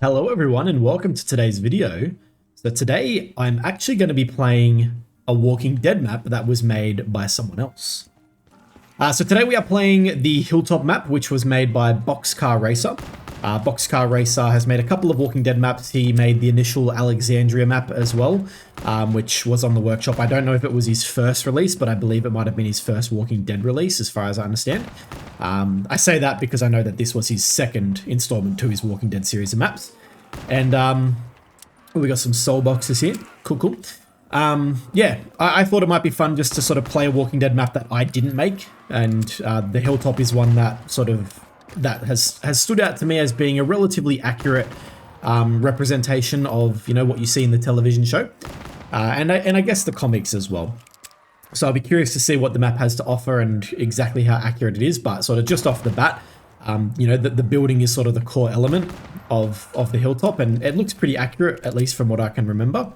Hello everyone and welcome to today's video. So today I'm actually going to be playing a Walking Dead map that was made by someone else. So today we are playing the Hilltop map, which was made by Boxcar Racer. Boxcar Racer has made a couple of Walking Dead maps. He made the initial Alexandria map as well, which was on the workshop. I don't know if it was his first release, but I believe it might have been his first Walking Dead release as far as I understand. I say that because I know that this was his second installment to his Walking Dead series of maps. And we got some soul boxes here. Cool. Yeah, I thought it might be fun just to sort of play a Walking Dead map that I didn't make. And the Hilltop is one that has stood out to me as being a relatively accurate representation of, what you see in the television show. And I guess the comics as well. So I'll be curious to see what the map has to offer and exactly how accurate it is. But sort of just off the bat, the building is sort of the core element of the Hilltop, and it looks pretty accurate, at least from what I can remember.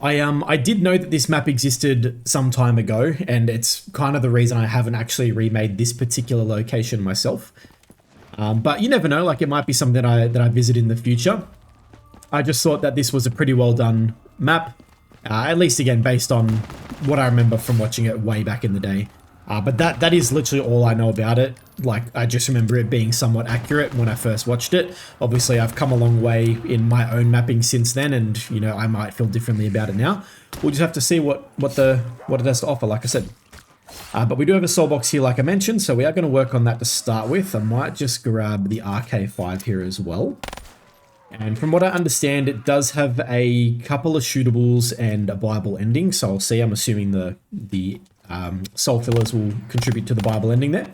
I did know that this map existed some time ago, and it's kind of the reason I haven't actually remade this particular location myself. But you never know, like it might be something that I visit in the future. I just thought that this was a pretty well done map, at least again based on what I remember from watching it way back in the day. But that is literally all I know about it. Like, I just remember it being somewhat accurate when I first watched it. Obviously, I've come a long way in my own mapping since then, and, I might feel differently about it now. We'll just have to see what it has to offer, like I said. But we do have a soul box here, like I mentioned, so we are going to work on that to start with. I might just grab the RK5 here as well. And from what I understand, it does have a couple of shootables and a viable ending, so I'll see. I'm assuming the soul fillers will contribute to the Bible ending there.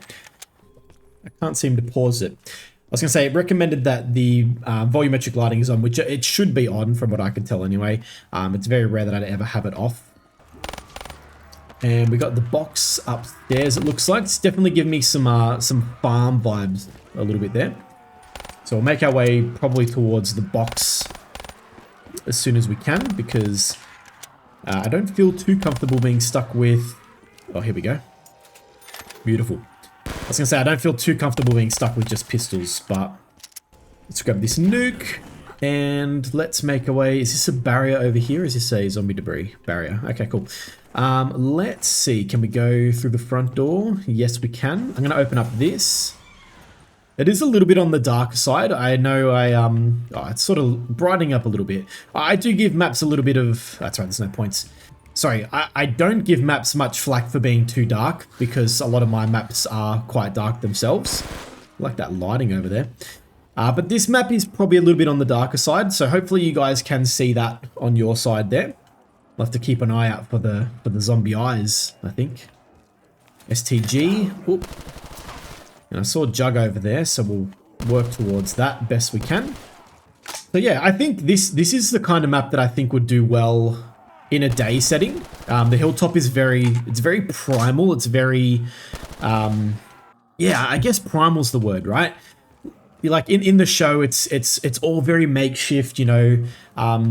I can't seem to pause it. I was going to say, it recommended that the volumetric lighting is on, which it should be on from what I can tell anyway. It's very rare that I'd ever have it off. And we got the box upstairs, it looks like. It's definitely giving me some farm vibes a little bit there. So we'll make our way probably towards the box as soon as we can, because I don't feel too comfortable being stuck with... Oh, here we go. Beautiful. I was going to say, I don't feel too comfortable being stuck with just pistols, but let's grab this nuke and let's make our way. Is this a barrier over here? Is this a zombie debris barrier? Okay, cool. Let's see. Can we go through the front door? Yes, we can. I'm going to open up this. It is a little bit on the darker side. I know it's sort of brightening up a little bit. I do give maps a little bit of... That's right, there's no points. Sorry, I don't give maps much flack for being too dark, because a lot of my maps are quite dark themselves. I like that lighting over there. But this map is probably a little bit on the darker side, so hopefully you guys can see that on your side there. I'll have to keep an eye out for the zombie eyes, I think. STG. Oop. And I saw Jug over there, so we'll work towards that best we can. So yeah, I think this is the kind of map that I think would do well in a day setting. The Hilltop is very primal. It's very, yeah, I guess primal's the word, right? Like in the show, it's all very makeshift, the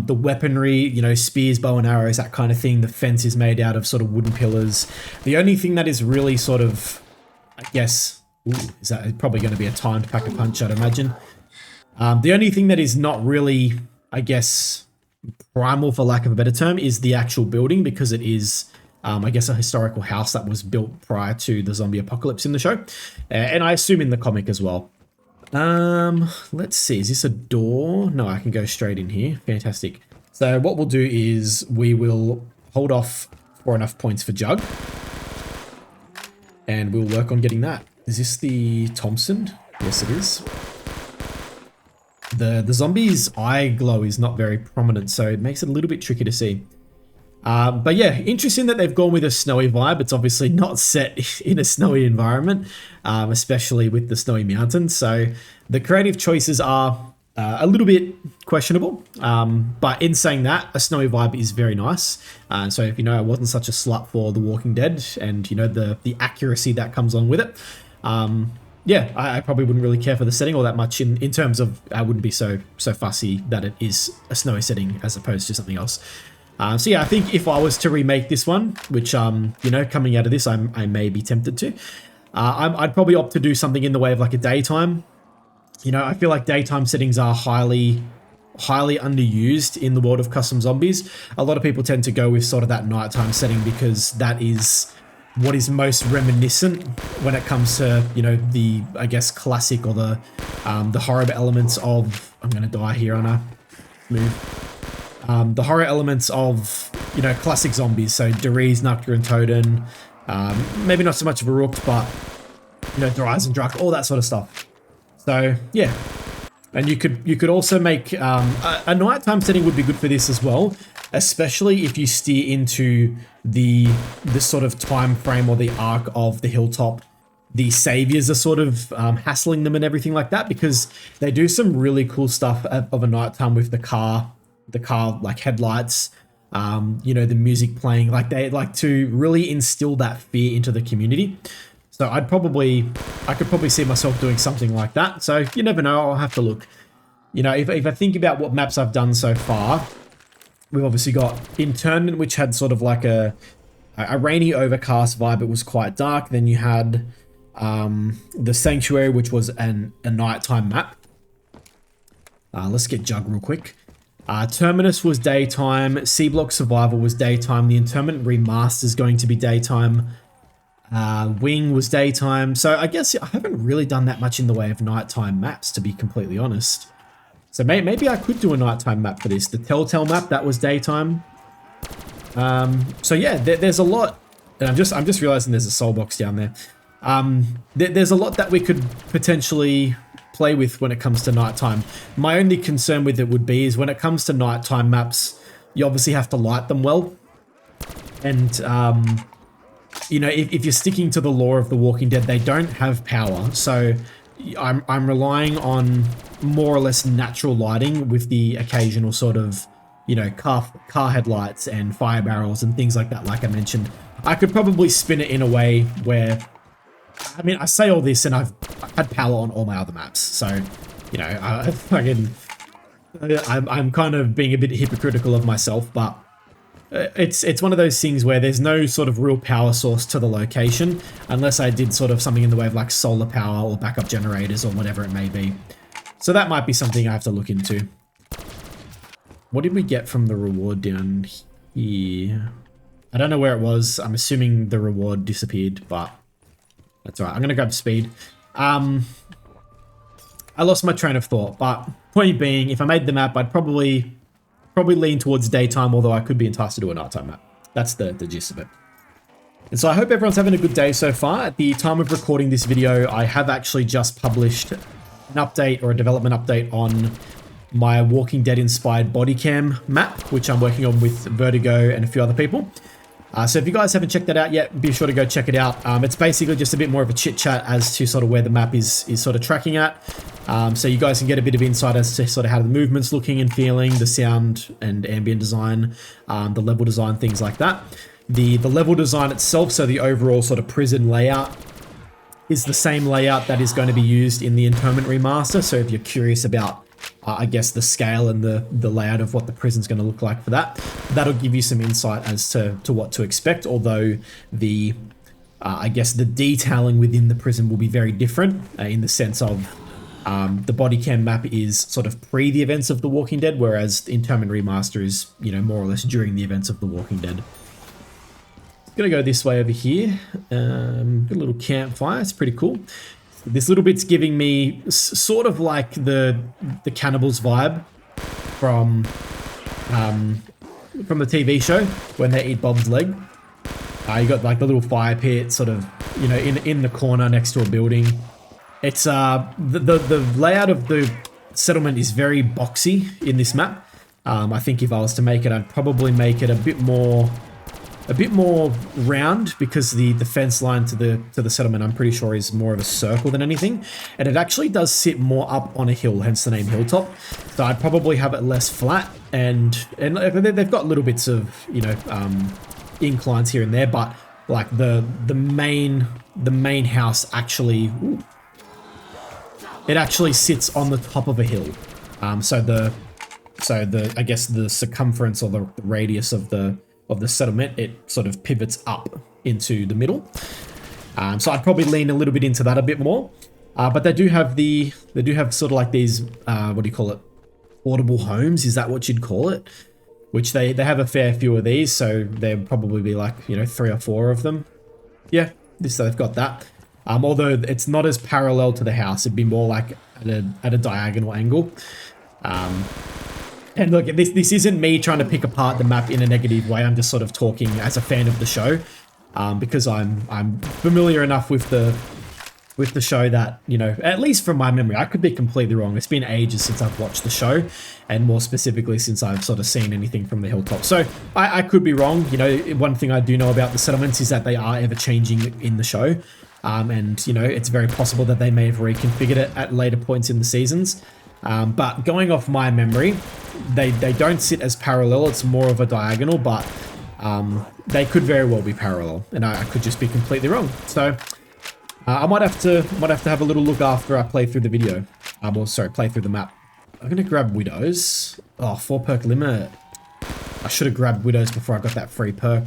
weaponry, spears, bow and arrows, that kind of thing. The fence is made out of sort of wooden pillars. The only thing that is really sort of, I guess, is that probably going to be a timed pack-a-punch, I'd imagine. The only thing that is not really, I guess, primal, for lack of a better term, is the actual building, because it is, I guess, a historical house that was built prior to the zombie apocalypse in the show. And I assume in the comic as well. Let's see. Is this a door? No, I can go straight in here. Fantastic. So what we'll do is we will hold off for enough points for Jug. And we'll work on getting that. Is this the Thompson? Yes, it is. The zombie's eye glow is not very prominent, so it makes it a little bit tricky to see. But yeah, interesting that they've gone with a snowy vibe. It's obviously not set in a snowy environment, especially with the snowy mountains. So the creative choices are a little bit questionable. But in saying that, a snowy vibe is very nice. So if I wasn't such a slut for The Walking Dead and, the accuracy that comes on with it, yeah, I probably wouldn't really care for the setting all that much in terms of I wouldn't be so fussy that it is a snowy setting as opposed to something else. So yeah, I think if I was to remake this one, which, coming out of this, I may be tempted to, I'd probably opt to do something in the way of like a daytime You know, I feel like daytime settings are highly underused in the world of custom zombies. A lot of people tend to go with sort of that nighttime setting because that is what is most reminiscent when it comes to, you know, the, I guess, classic or the horror elements of, I'm gonna die here on a move. The horror elements of, you know, classic zombies. So Deriz, Noctur and Toden. Maybe not so much of a Rook, but, you know, Deriz and Drak, all that sort of stuff. So yeah. And you could also make a nighttime setting would be good for this as well, especially if you steer into the sort of time frame or the arc of the Hilltop. The saviors are sort of hassling them and everything like that, because they do some really cool stuff of a nighttime with the car like headlights, you know, the music playing. Like they like to really instill that fear into the community. So I could probably see myself doing something like that. So you never know, I'll have to look. You know, if I think about what maps I've done so far, we've obviously got Internment, which had sort of like a rainy overcast vibe. It was quite dark. Then you had the Sanctuary, which was a nighttime map. Let's get Jug real quick. Terminus was daytime. C Block Survival was daytime. The Internment Remaster is going to be daytime. Wing was daytime. So I guess I haven't really done that much in the way of nighttime maps, to be completely honest. So maybe I could do a nighttime map for this. The Telltale map, that was daytime. So yeah, there's a lot. And I'm just realizing there's a soul box down there. There's a lot that we could potentially play with when it comes to nighttime. My only concern with it would be is when it comes to nighttime maps, you obviously have to light them well. And you know, if you're sticking to the lore of The Walking Dead, they don't have power. So I'm relying on more or less natural lighting with the occasional sort of, you know, car headlights and fire barrels and things like that, like I mentioned. I could probably spin it in a way where, I mean, I say all this and I've had power on all my other maps. So, you know, I'm kind of being a bit hypocritical of myself, but it's one of those things where there's no sort of real power source to the location unless I did sort of something in the way of like solar power or backup generators or whatever it may be. So that might be something I have to look into. What did we get from the reward down here? I don't know where it was. I'm assuming the reward disappeared, but that's all right. I'm going to grab speed. I lost my train of thought, but point being, if I made the map, I'd probably lean towards daytime, although I could be enticed to do a nighttime map. That's the gist of it. And so I hope everyone's having a good day so far. At the time of recording this video, I have actually just published an update or a development update on my Walking Dead inspired body cam map, which I'm working on with Vertigo and a few other people. So if you guys haven't checked that out yet, be sure to go check it out. It's basically just a bit more of a chit chat as to sort of where the map is sort of tracking at. So you guys can get a bit of insight as to sort of how the movement's looking and feeling, the sound and ambient design, the level design, things like that. The level design itself, so the overall sort of prison layout, is the same layout that is going to be used in the Internment Remaster. So if you're curious about, I guess, the scale and the layout of what the prison's going to look like for that, that'll give you some insight as to what to expect, although the, I guess, the detailing within the prison will be very different in the sense of the body cam map is sort of pre the events of The Walking Dead, whereas the Internment Remaster is, you know, more or less during the events of The Walking Dead. Gonna go this way over here. Got a little campfire. It's pretty cool. This little bit's giving me sort of like the cannibals vibe from the TV show when they eat Bob's leg. You got like the little fire pit sort of, you know, in the corner next to a building. It's the layout of the settlement is very boxy in this map. I think if I was to make it, I'd probably make it a bit more round, because the fence line to the settlement, I'm pretty sure, is more of a circle than anything, and it actually does sit more up on a hill, hence the name Hilltop. So I'd probably have it less flat, and they've got little bits of, you know, inclines here and there, but like the main house actually, it actually sits on the top of a hill. So the I guess the circumference or the radius of the settlement, it sort of pivots up into the middle. So I'd probably lean a little bit into that a bit more. But they do have sort of like these, what do you call it? Portable homes, is that what you'd call it? Which they have a fair few of these, so there'd probably be like, you know, 3 or 4 of them. Yeah, they've got that. Although it's not as parallel to the house, it'd be more like at a diagonal angle. And look, this isn't me trying to pick apart the map in a negative way. I'm just sort of talking as a fan of the show, because I'm familiar enough with the show that, you know, at least from my memory, I could be completely wrong. It's been ages since I've watched the show, and more specifically since I've sort of seen anything from the Hilltop. So I could be wrong. You know, one thing I do know about the settlements is that they are ever changing in the show. And, you know, it's very possible that they may have reconfigured it at later points in the seasons. But going off my memory, they don't sit as parallel. It's more of a diagonal, but they could very well be parallel, and I could just be completely wrong. So I might have to have a little look after I play through the video. Play through the map. I'm gonna grab widows. Oh, 4 perk limit. I should have grabbed widows before I got that free perk.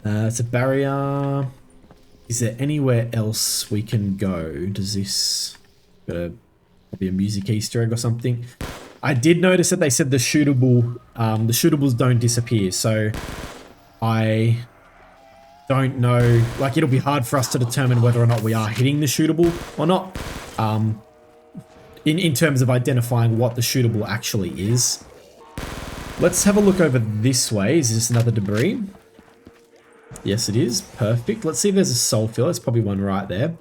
It's a barrier. Is there anywhere else we can go? Does this got probably a music Easter egg or something? I did notice that they said the shootables don't disappear, so I don't know, like, it'll be hard for us to determine whether or not we are hitting the shootable or not, in terms of identifying what the shootable actually is. Let's have a look over this way. Is this another debris? Yes, it is. Perfect. Let's see if there's a soul filler. There's probably one right there.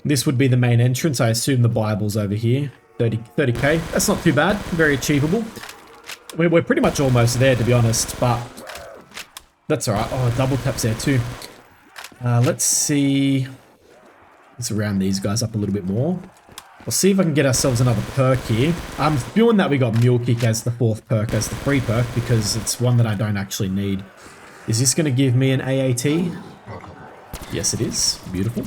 This would be the main entrance. I assume the Bible's over here. 30k. That's not too bad. Very achievable. We're pretty much almost there, to be honest, but that's all right. Oh, double taps there too. Let's see. Let's round these guys up a little bit more. We'll see if I can get ourselves another perk here. I'm feeling that we got Mule Kick as the 4th perk, as the free perk, because it's one that I don't actually need. Is this going to give me an AAT? Yes, it is. Beautiful.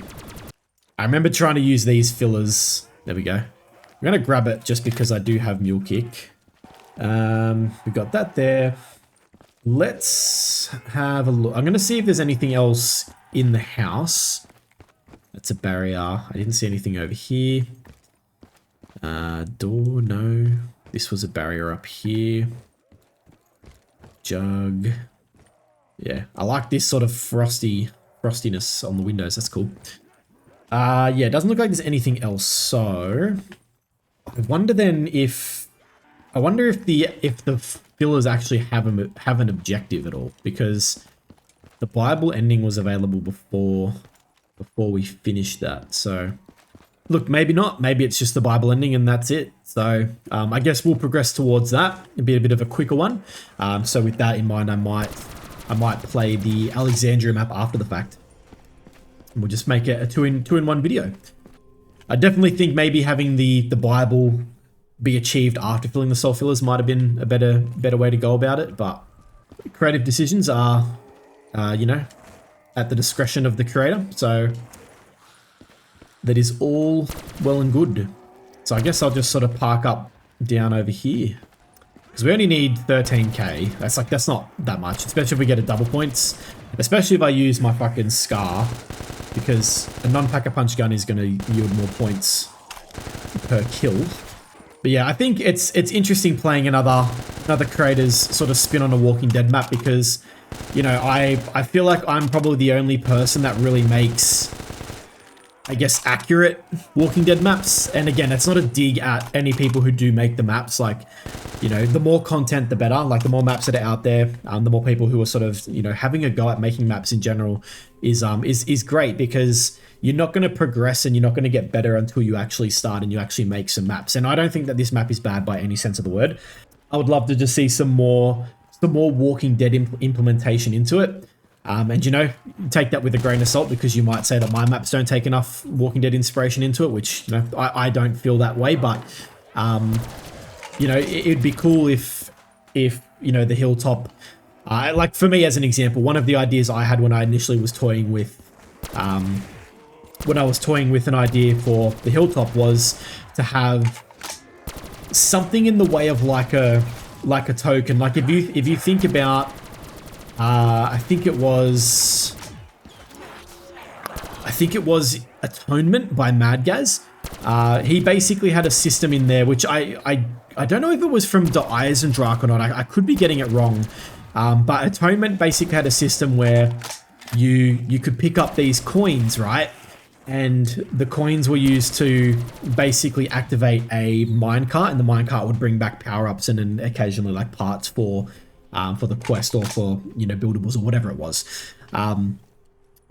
I remember trying to use these fillers. There we go. I'm going to grab it just because I do have Mule Kick. We got that there. Let's have a look. I'm going to see if there's anything else in the house. That's a barrier. I didn't see anything over here. Door, no. This was a barrier up here. Jug. Yeah, I like this sort of frostiness on the windows. That's cool. Yeah, it doesn't look like there's anything else. So I wonder then if the fillers actually have an objective at all, because the Bible ending was available before we finished that. So look, maybe not. Maybe it's just the Bible ending and that's it. So I guess we'll progress towards that. It'll be a bit of a quicker one. So with that in mind, I might play the Alexandria map after the fact. And we'll just make it a two-in-one video. I definitely think maybe having the Bible be achieved after filling the soul fillers might have been a better way to go about it, but creative decisions are, you know, at the discretion of the creator, so that is all well and good. So I guess I'll just sort of park up down over here, because we only need 13k. That's not that much, especially if we get a double points, especially if I use my fucking Scar, because a non-pack-a-punch gun is going to yield more points per kill. But yeah, I think it's interesting playing another creator's sort of spin on a Walking Dead map, because, you know, I feel like I'm probably the only person that really makes, I guess, accurate Walking Dead maps. And again, it's not a dig at any people who do make the maps. Like, you know, the more content, the better. Like, the more maps that are out there, the more people who are sort of, you know, having a go at making maps in general is great, because you're not going to progress and you're not going to get better until you actually start and you actually make some maps. And I don't think that this map is bad by any sense of the word. I would love to just see some more Walking Dead implementation into it. And, you know, take that with a grain of salt, because you might say that my maps don't take enough Walking Dead inspiration into it, which, you know, I don't feel that way. But, you know, it'd be cool if, you know, the Hilltop, like for me as an example, one of the ideas I had when I initially was toying with, an idea for the Hilltop was to have something in the way of like a token. Like if you think about, I think it was think it was Atonement by Madgaz. He basically had a system in there, which I don't know if it was from the Eisendrache or not. I could be getting it wrong. But Atonement basically had a system where you could pick up these coins, right? And the coins were used to basically activate a minecart, and the minecart would bring back power-ups and then occasionally like parts for the quest or for, you know, buildables or whatever it was.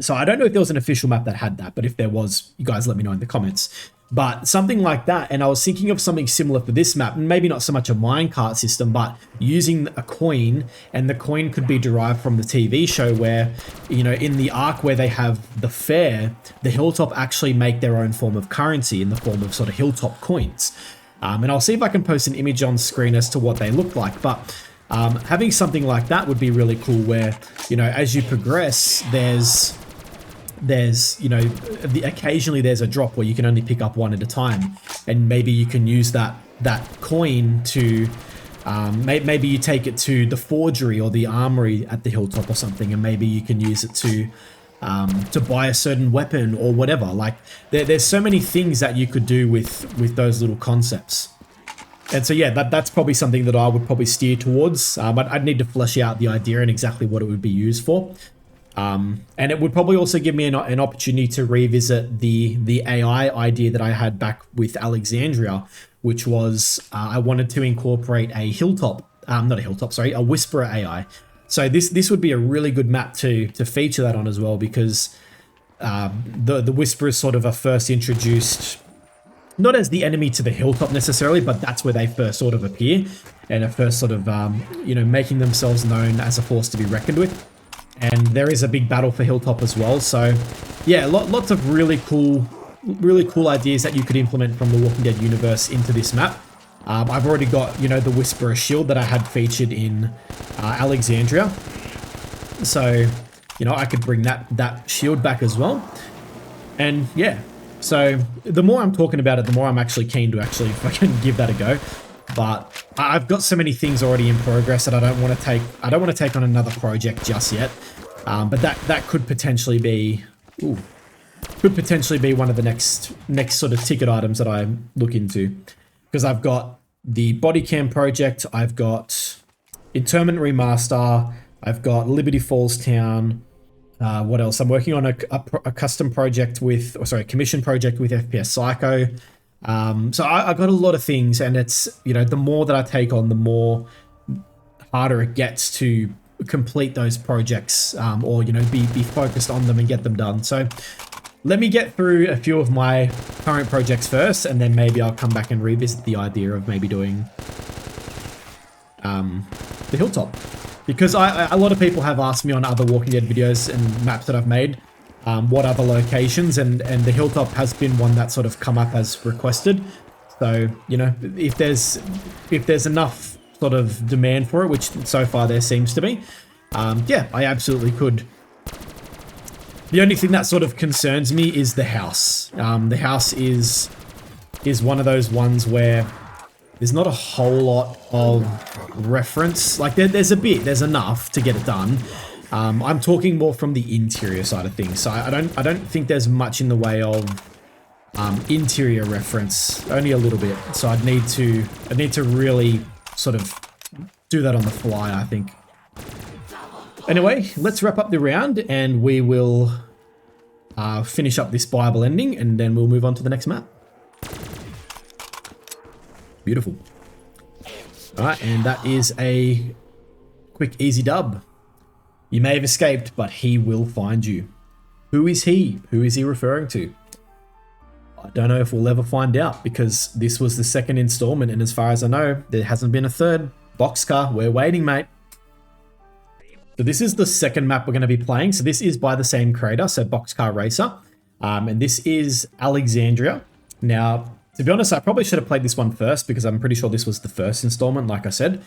So I don't know if there was an official map that had that, but if there was, you guys let me know in the comments. But something like that, and I was thinking of something similar for this map, and maybe not so much a minecart system, but using a coin, and the coin could be derived from the TV show where, you know, in the arc where they have the fair, the Hilltop actually make their own form of currency in the form of sort of Hilltop coins. And I'll see if I can post an image on screen as to what they look like, but having something like that would be really cool where, you know, as you progress, there's you know, occasionally there's a drop where you can only pick up one at a time, and maybe you can use that coin to maybe you take it to the forgery or the armory at the Hilltop or something, and maybe you can use it to buy a certain weapon or whatever. Like there's so many things that you could do with those little concepts. And so yeah, that's probably something that I would probably steer towards, but I'd need to flesh out the idea and exactly what it would be used for. And it would probably also give me an opportunity to revisit the AI idea that I had back with Alexandria, which was I wanted to incorporate a a Whisperer AI. So this would be a really good map to feature that on as well, because the Whisperer is sort of a first introduced, not as the enemy to the Hilltop necessarily, but that's where they first sort of appear and are first sort of you know, making themselves known as a force to be reckoned with. And there is a big battle for Hilltop as well. So yeah, lots of really cool ideas that you could implement from the Walking Dead universe into this map. I've already got, you know, the Whisperer shield that I had featured in Alexandria. So, you know, I could bring that shield back as well. And yeah, so the more I'm talking about it, the more I'm actually keen to actually fucking give that a go. But I've got so many things already in progress that I don't want to take on another project just yet. But that could potentially be one of the next sort of ticket items that I look into, because I've got the body cam project, I've got Interment Remaster, I've got Liberty Falls Town. What else? I'm working on a custom project commission project with FPS Psycho. So I got a lot of things, and it's, you know, the more that I take on, the more harder it gets to complete those projects, or, you know, be focused on them and get them done. So let me get through a few of my current projects first, and then maybe I'll come back and revisit the idea of maybe doing the Hilltop, because a lot of people have asked me on other Walking Dead videos and maps that I've made, what other locations, and the Hilltop has been one that sort of come up as requested. So, you know, if there's enough sort of demand for it, which so far there seems to be, yeah, I absolutely could. The only thing that sort of concerns me is the house. The house is one of those ones where there's not a whole lot of reference. Like there's enough to get it done. I'm talking more from the interior side of things. So I don't think there's much in the way of interior reference, only a little bit. So I'd need to really sort of do that on the fly, I think. Anyway, let's wrap up the round, and we will finish up this Bible ending, and then we'll move on to the next map. Beautiful. All right, and that is a quick, easy dub. You may have escaped, but he will find you. Who is he? Who is he referring to? I don't know if we'll ever find out, because this was the second installment, and as far as I know, there hasn't been a third. Boxcar, we're waiting, mate. So this is the second map we're going to be playing. So this is by the same creator, so Boxcar Racer. And this is Alexandria. Now, to be honest, I probably should have played this one first, because I'm pretty sure this was the first installment, like I said.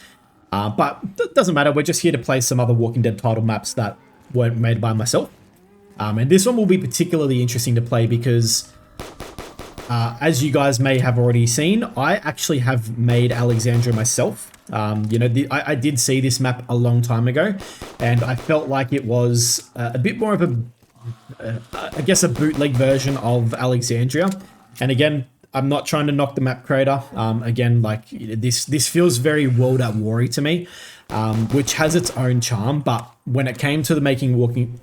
But it doesn't matter. We're just here to play some other Walking Dead title maps that weren't made by myself. And this one will be particularly interesting to play because, as you guys may have already seen, I actually have made Alexandria myself. You know, I did see this map a long time ago, and I felt like it was a bit more of a I guess a bootleg version of Alexandria. And again, I'm not trying to knock the map creator. Again, like this feels very World at War to me, which has its own charm. But when it came to making Walking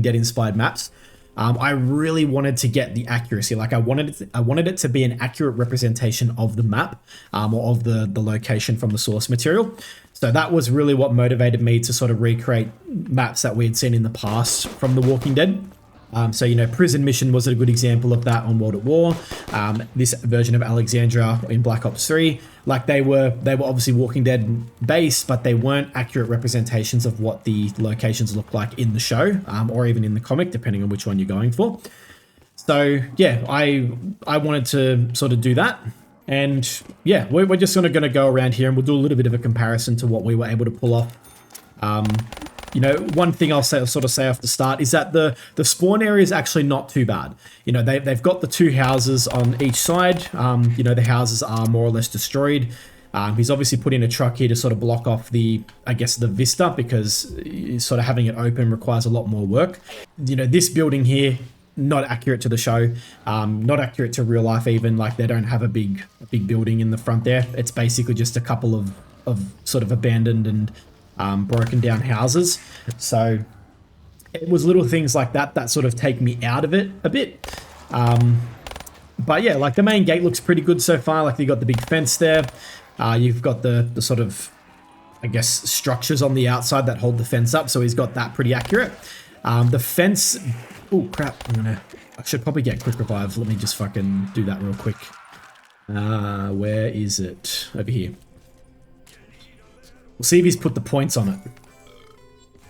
Dead inspired maps, I really wanted to get the accuracy. Like I wanted it to be an accurate representation of the map, or of the location from the source material. So that was really what motivated me to sort of recreate maps that we had seen in the past from The Walking Dead. So, you know, Prison Mission was a good example of that on World at War. This version of Alexandria in Black Ops 3, like they were obviously Walking Dead based, but they weren't accurate representations of what the locations look like in the show, or even in the comic, depending on which one you're going for. So yeah, I wanted to sort of do that. And yeah, we're just going to go around here and we'll do a little bit of a comparison to what we were able to pull off. You know, one thing I'll say off the start is that the spawn area is actually not too bad. You know, they've got the two houses on each side. You know, the houses are more or less destroyed. He's obviously put in a truck here to sort of block off the vista, because sort of having it open requires a lot more work. You know, this building here, not accurate to the show, not accurate to real life even. Like they don't have a big building in the front there. It's basically just a couple of sort of abandoned and broken down houses. So it was little things like that sort of take me out of it a bit. But yeah, like the main gate looks pretty good so far. Like you got the big fence there. You've got the sort of, I guess, structures on the outside that hold the fence up. So he's got that pretty accurate. The fence, oh crap, I should probably get quick revive. Let me just fucking do that real quick. Where is it? Over here. We'll see if he's put the points on it.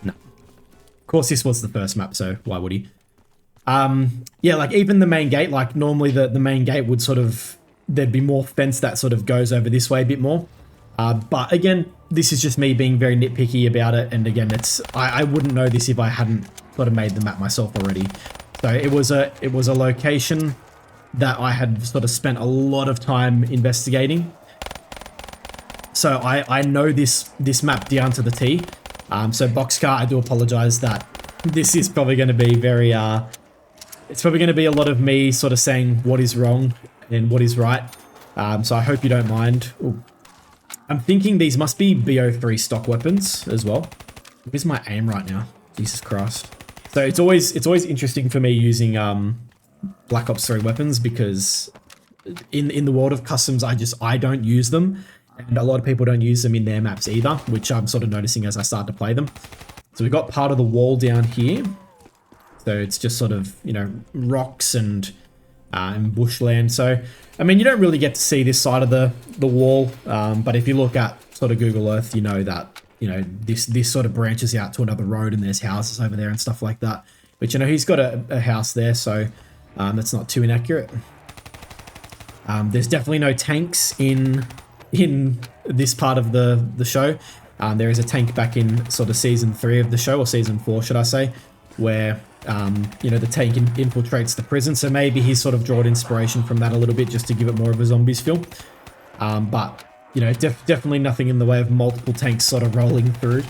No. Of course, this was the first map, so why would he? Yeah, like even the main gate, like normally the main gate would sort of, there'd be more fence that sort of goes over this way a bit more. But again, this is just me being very nitpicky about it. And again, I wouldn't know this if I hadn't sort of made the map myself already. So it was a location that I had sort of spent a lot of time investigating. So I know this map down to the T. So Boxcar, I do apologize that this is probably going to be very, it's probably going to be a lot of me sort of saying what is wrong and what is right. So I hope you don't mind. Ooh. I'm thinking these must be BO3 stock weapons as well. Where's my aim right now? Jesus Christ. So it's always interesting for me using Black Ops 3 weapons, because in the world of customs, I don't use them. And a lot of people don't use them in their maps either, which I'm sort of noticing as I start to play them. So we've got part of the wall down here. So it's just sort of, you know, rocks and bushland. So, I mean, you don't really get to see this side of the wall. But if you look at sort of Google Earth, you know that, you know, this sort of branches out to another road and there's houses over there and stuff like that. But, you know, he's got a house there, so that's not too inaccurate. There's definitely no tanks in this part of the show. There is a tank back in sort of season 3 of the show, or season 4 should I say, where you know, the tank infiltrates the prison. So maybe he's sort of drawn inspiration from that a little bit, just to give it more of a zombies feel. But you know, definitely nothing in the way of multiple tanks sort of rolling through.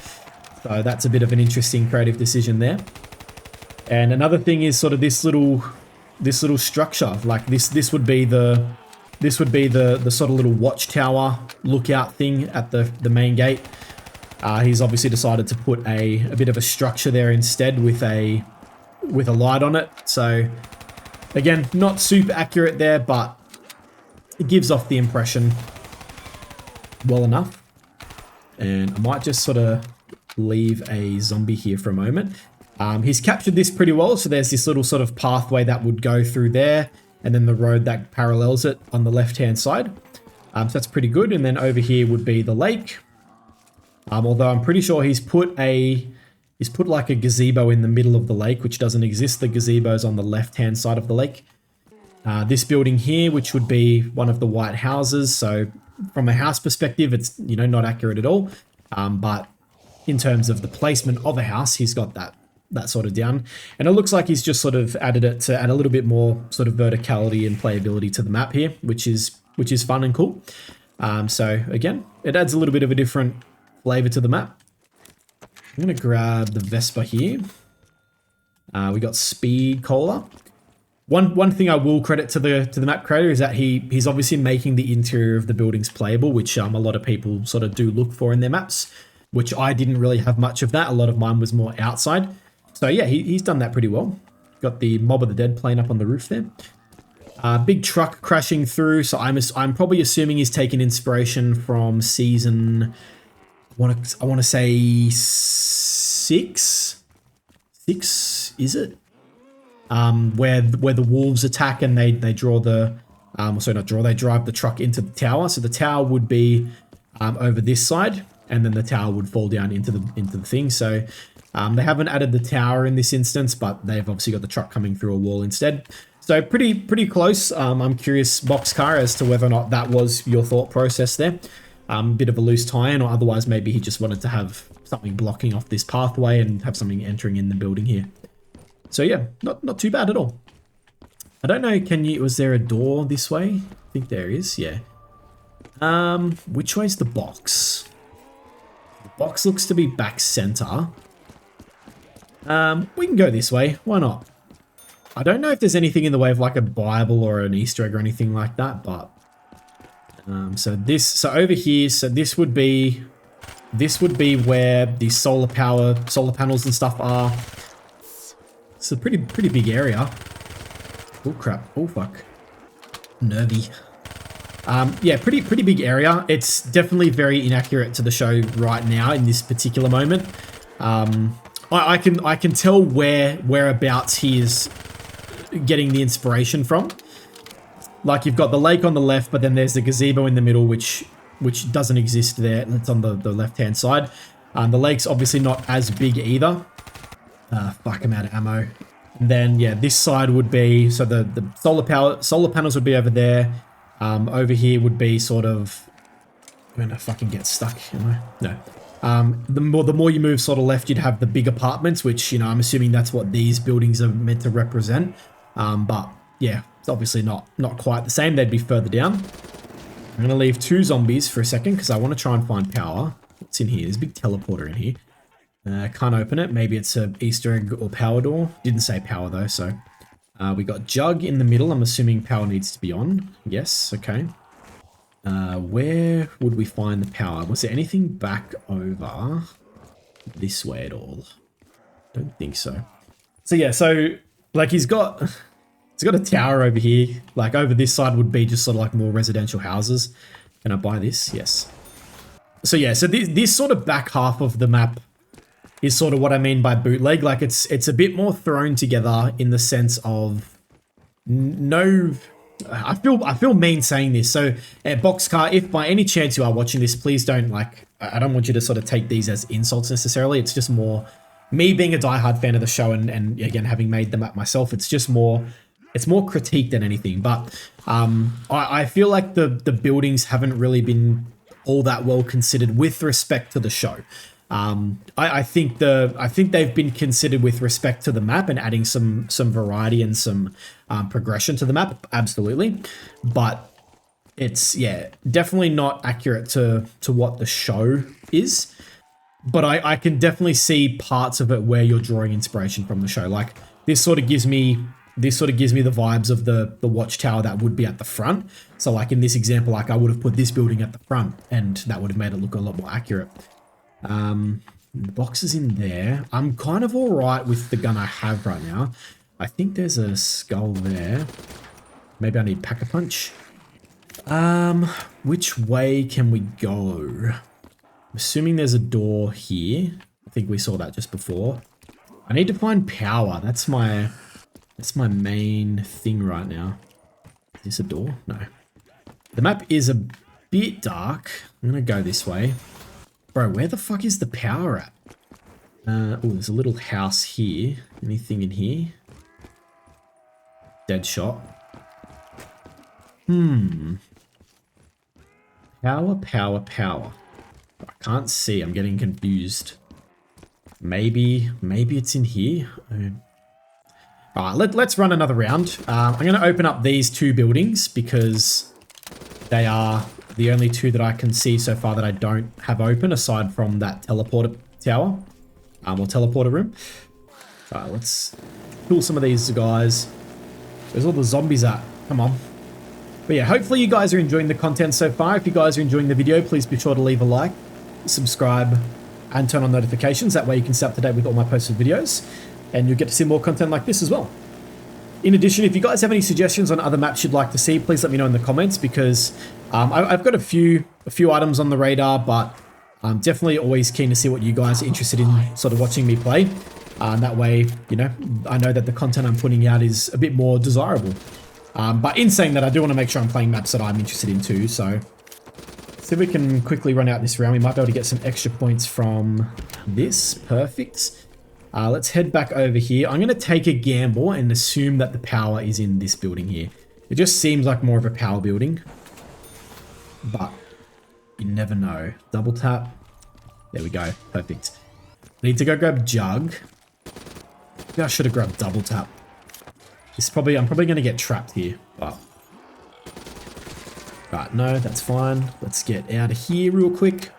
So that's a bit of an interesting creative decision there. And another thing is sort of this little structure. Like this would be the sort of little watchtower lookout thing at the main gate. He's obviously decided to put a bit of a structure there instead with a light on it. So again, not super accurate there, but it gives off the impression well enough. And I might just sort of leave a zombie here for a moment. He's captured this pretty well. So there's this little sort of pathway that would go through there, and then the road that parallels it on the left-hand side. So that's pretty good. And then over here would be the lake. Although I'm pretty sure he's put like a gazebo in the middle of the lake, which doesn't exist. The gazebo's on the left-hand side of the lake. This building here, which would be one of the white houses. So from a house perspective, it's, you know, not accurate at all. But in terms of the placement of a house, he's got that sort of down. And it looks like he's just sort of added it to add a little bit more sort of verticality and playability to the map here, which is fun and cool. So again, it adds a little bit of a different flavor to the map. I'm going to grab the Vespa here. We got speed cola. One thing I will credit to the map creator is that he's obviously making the interior of the buildings playable, which a lot of people sort of do look for in their maps, which I didn't really have much of that. A lot of mine was more outside. So yeah, he's done that pretty well. Got the Mob of the Dead playing up on the roof there. Big truck crashing through. So I'm probably assuming he's taken inspiration from season, I want to say 6. 6, is it? Where the wolves attack and they draw the they drive the truck into the tower. So the tower would be over this side, and then the tower would fall down into the thing. So they haven't added the tower in this instance, but they've obviously got the truck coming through a wall instead. So pretty close. I'm curious, Boxcar, as to whether or not that was your thought process there. Bit of a loose tie-in, or otherwise maybe he just wanted to have something blocking off this pathway and have something entering in the building here. So yeah, not too bad at all. I don't know, was there a door this way? I think there is, yeah. Which way's the box? The box looks to be back center. We can go this way, why not? I don't know if there's anything in the way of like a Bible or an Easter egg or anything like that, but so over here, so this would be where the solar panels and stuff are. It's a pretty big area. Oh crap! Oh fuck! Nervy. Yeah, pretty big area. It's definitely very inaccurate to the show right now in this particular moment. I can tell whereabouts he is getting the inspiration from. Like, you've got the lake on the left, but then there's the gazebo in the middle, which doesn't exist there. It's on the left-hand side. The lake's obviously not as big either. Fuck, I'm out of ammo. And then, yeah, this side would be, so the solar panels would be over there. Over here would be sort of, I'm gonna fucking get stuck, am I? No. The more you move sort of left, you'd have the big apartments, which, I'm assuming that's what these buildings are meant to represent. But yeah, it's obviously not quite the same. They'd be further down. I'm gonna leave 2 zombies for a second because I want to try and find power. What's in here? There's a big teleporter in here. Can't open it. Maybe it's an Easter egg or power door. Didn't say power though, so. We got jug in the middle. I'm assuming power needs to be on. Yes, okay. Where would we find the power? Was there anything back over this way at all? Don't think so. So yeah, so like he's got a tower over here. Like over this side would be just sort of like more residential houses. Can I buy this? Yes. So yeah, so this sort of back half of the map is sort of what I mean by bootleg. Like it's a bit more thrown together in the sense of no. I feel mean saying this. So at Boxcar, if by any chance you are watching this, please don't I don't want you to sort of take these as insults necessarily. It's just more me being a diehard fan of the show and again having made the map myself. It's more critique than anything. But I feel like the buildings haven't really been all that well considered with respect to the show. I think they've been considered with respect to the map and adding some variety and some progression to the map, absolutely. But it's definitely not accurate to what the show is. But I can definitely see parts of it where you're drawing inspiration from the show. Like this sort of gives me the vibes of the watchtower that would be at the front. So like in this example, like I would have put this building at the front and that would have made it look a lot more accurate. The box is in there. I'm kind of all right with the gun I have right now. I think there's a skull there. Maybe I need Pack-a-Punch. Which way can we go? I'm assuming there's a door here. I think we saw that just before. I need to find power. That's my main thing right now. Is this a door? No. The map is a bit dark. I'm gonna go this way. Bro, where the fuck is the power at? Oh, there's a little house here. Anything in here? Dead shot. Power. I can't see. I'm getting confused. Maybe it's in here. Alright, let's run another round. I'm going to open up these 2 buildings because they are the only 2 that I can see so far that I don't have open aside from that teleporter tower or teleporter room. Alright, let's kill some of these guys. Where's all the zombies at? Come on. But yeah, hopefully you guys are enjoying the content so far. If you guys are enjoying the video, please be sure to leave a like, subscribe, and turn on notifications. That way you can stay up to date with all my posted videos, and you'll get to see more content like this as well. In addition, if you guys have any suggestions on other maps you'd like to see, please let me know in the comments, because I've got a few items on the radar, but I'm definitely always keen to see what you guys are interested in sort of watching me play. That way, you know, I know that the content I'm putting out is a bit more desirable. But in saying that, I do want to make sure I'm playing maps that I'm interested in too, so see if we can quickly run out this round. We might be able to get some extra points from this. Perfect. Let's head back over here. I'm going to take a gamble and assume that the power is in this building here. It just seems like more of a power building, but you never know. Double tap. There we go. Perfect. Need to go grab Jug. Maybe I should have grabbed double tap. I'm probably going to get trapped here, but right, no, that's fine. Let's get out of here real quick.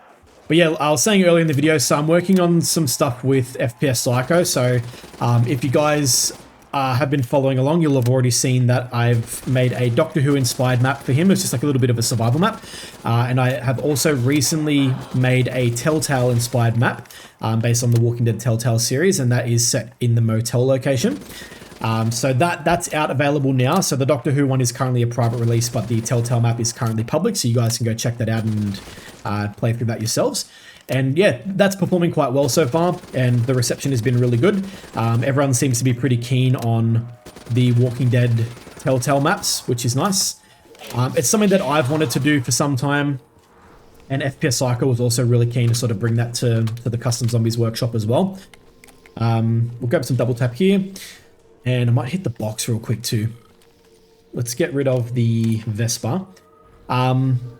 But yeah, I was saying earlier in the video, so I'm working on some stuff with FPS Psycho. So if you guys have been following along, you'll have already seen that I've made a Doctor Who inspired map for him. It's just like a little bit of a survival map. And I have also recently made a Telltale inspired map based on the Walking Dead Telltale series, and that is set in the motel location. So that's out available now. So the Doctor Who one is currently a private release, but the Telltale map is currently public. So you guys can go check that out and play through that yourselves. And yeah, that's performing quite well so far, and the reception has been really good. Everyone seems to be pretty keen on the Walking Dead Telltale maps, which is nice. It's something that I've wanted to do for some time, and FPS Psycho was also really keen to sort of bring that to the Custom Zombies workshop as well. We'll grab some double tap here. And I might hit the box real quick too. Let's get rid of the Vespa.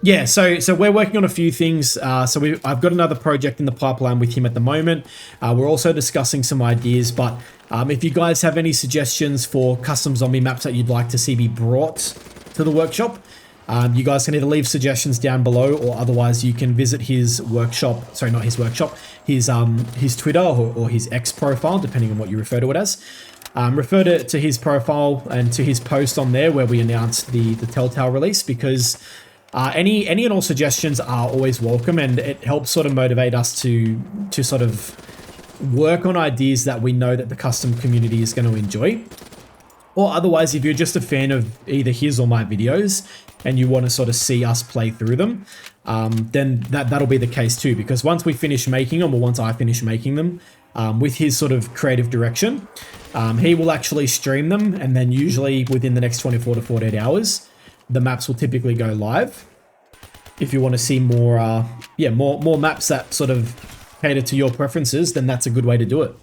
Yeah, so we're working on a few things. I've got another project in the pipeline with him at the moment. We're also discussing some ideas, but if you guys have any suggestions for custom zombie maps that you'd like to see be brought to the workshop, you guys can either leave suggestions down below, or otherwise you can visit his workshop. Sorry, not his workshop. His Twitter or his X profile, depending on what you refer to it as. Refer to his profile and to his post on there where we announced the Telltale release, because any and all suggestions are always welcome, and it helps sort of motivate us to sort of work on ideas that we know that the custom community is going to enjoy. Or otherwise, if you're just a fan of either his or my videos and you want to sort of see us play through them, then that'll be the case too, because once we finish making them, or once I finish making them, with his sort of creative direction, he will actually stream them, and then usually within the next 24 to 48 hours, the maps will typically go live. If you want to see more maps that sort of cater to your preferences, then that's a good way to do it.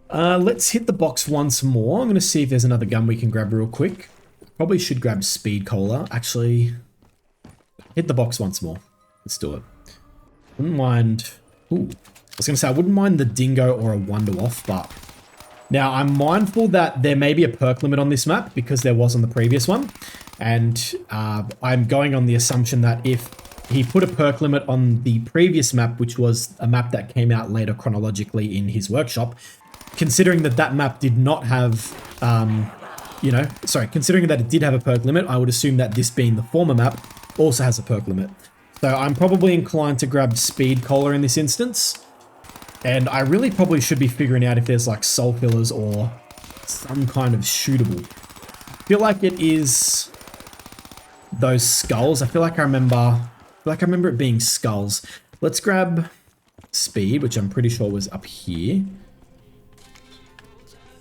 Let's hit the box once more. I'm going to see if there's another gun we can grab real quick. Probably should grab Speed Cola. Actually, hit the box once more. Let's do it. Wouldn't mind... Ooh. I was going to say, I wouldn't mind the Dingo or a Wonder Off, but now I'm mindful that there may be a perk limit on this map, because there was on the previous one. And I'm going on the assumption that if he put a perk limit on the previous map, which was a map that came out later chronologically in his workshop, considering that map did not have, considering that it did have a perk limit, I would assume that this being the former map also has a perk limit. So I'm probably inclined to grab Speed Cola in this instance. And I really probably should be figuring out if there's like soul fillers or some kind of shootable. I feel like it is those skulls. I feel like I remember it being skulls. Let's grab speed, which I'm pretty sure was up here.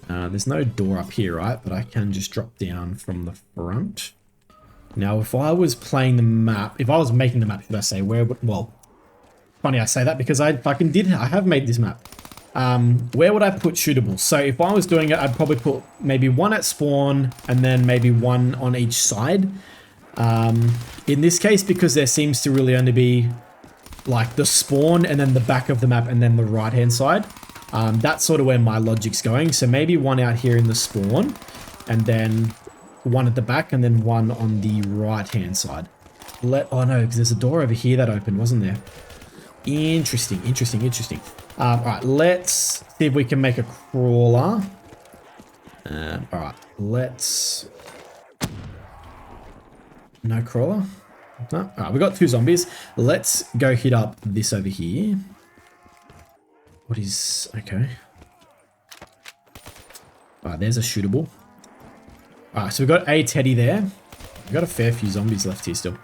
There's no door up here, right? But I can just drop down from the front. Now, if I was playing the map, if I was making the map, should I say, well, funny I say that because I have made this map. Where would I put shootables? So if I was doing it, I'd probably put maybe one at spawn and then maybe one on each side. In this case, because there seems to really only be like the spawn and then the back of the map and then the right hand side. That's sort of where my logic's going. So maybe one out here in the spawn and then one at the back and then one on the right hand side. Oh no, because there's a door over here that opened, wasn't there? Interesting. All right, let's see if we can make a crawler. All right, let's... No crawler? No? All right, we got 2 zombies. Let's go hit up this over here. What is... Okay. All right, there's a shootable. All right, so we've got a teddy there. We've got a fair few zombies left here still.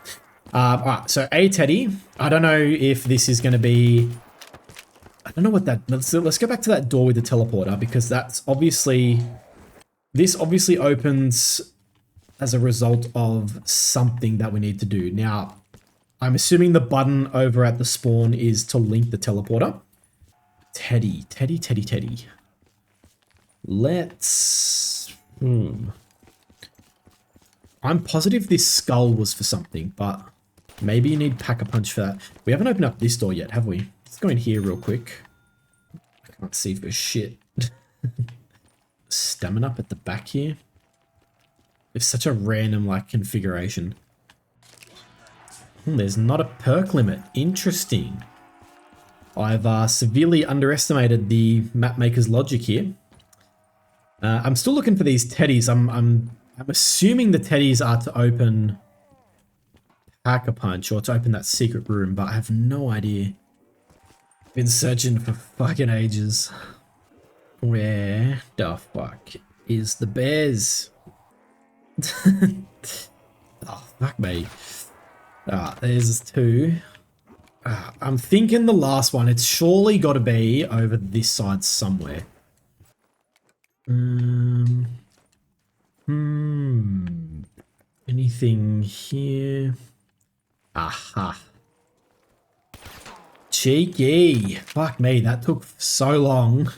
All right, so a teddy. I don't know if this is going to be... I don't know what that... Let's go back to that door with the teleporter, because that's obviously... This obviously opens as a result of something that we need to do. Now, I'm assuming the button over at the spawn is to link the teleporter. Teddy. Let's... I'm positive this skull was for something, but maybe you need Pack-a-Punch for that. We haven't opened up this door yet, have we? Let's go in here real quick. I can't see for shit. Stamina up at the back here. It's such a random, like, configuration. There's not a perk limit. Interesting. I've severely underestimated the map maker's logic here. I'm still looking for these teddies. I'm assuming the teddies are to open Pack-a-Punch or to open that secret room, but I have no idea. Been searching for fucking ages. Where the fuck is the bears? Oh, fuck me. There's 2. I'm thinking the last one, it's surely got to be over this side somewhere. Anything here? Aha. Cheeky. Fuck me, that took so long.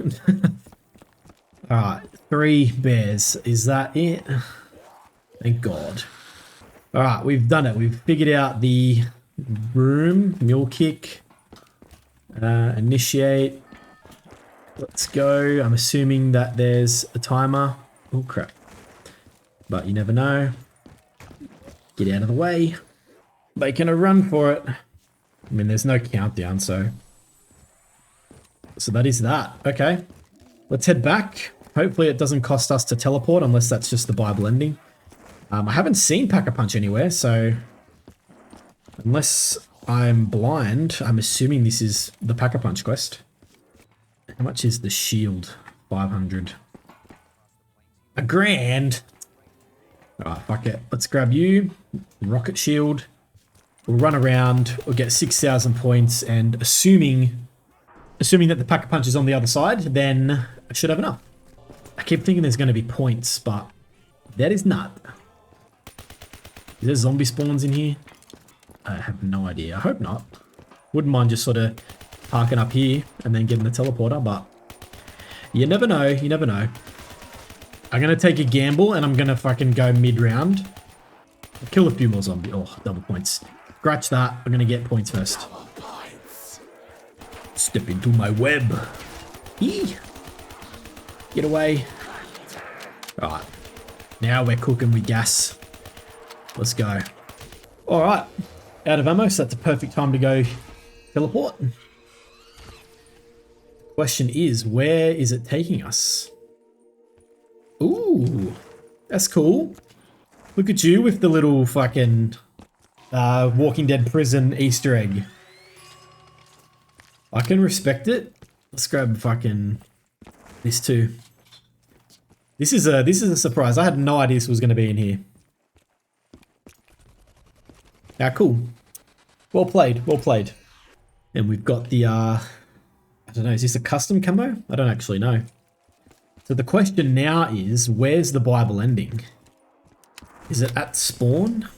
Alright, 3 bears. Is that it? Thank God. Alright, we've done it. We've figured out the room. Mule kick. Initiate. Let's go. I'm assuming that there's a timer. Oh, crap. But you never know. Get out of the way. Making a run for it. I mean, there's no countdown, so that is that. Okay. Let's head back. Hopefully it doesn't cost us to teleport, unless that's just the Bible ending. I haven't seen Pack-a-Punch anywhere, so unless I'm blind, I'm assuming this is the Pack-a-Punch quest. How much is the shield? 500. $1,000. Alright, fuck it. Let's grab you. Rocket shield. We'll run around. We'll get 6,000 points, and assuming that the Pack-a-Punch is on the other side, then I should have enough. I keep thinking there's going to be points, but that is not. Is there zombie spawns in here? I have no idea. I hope not. Wouldn't mind just sort of parking up here and then getting the teleporter, but you never know. You never know. I'm going to take a gamble and I'm going to fucking go mid-round. Kill a few more zombies. Oh, double points. Scratch that. I'm going to get points first. Step into my web. Eee. Get away. Alright. Now we're cooking with gas. Let's go. Alright. Out of ammo, so that's a perfect time to go teleport. The question is, where is it taking us? Ooh. That's cool. Look at you with the little fucking Walking Dead prison Easter egg. I can respect it. Let's grab fucking this too. This is a surprise. I had no idea this was going to be in here. Ah, cool. Well played. Well played. And we've got the I don't know. Is this a custom camo? I don't actually know. So the question now is, where's the Bible ending? Is it at spawn?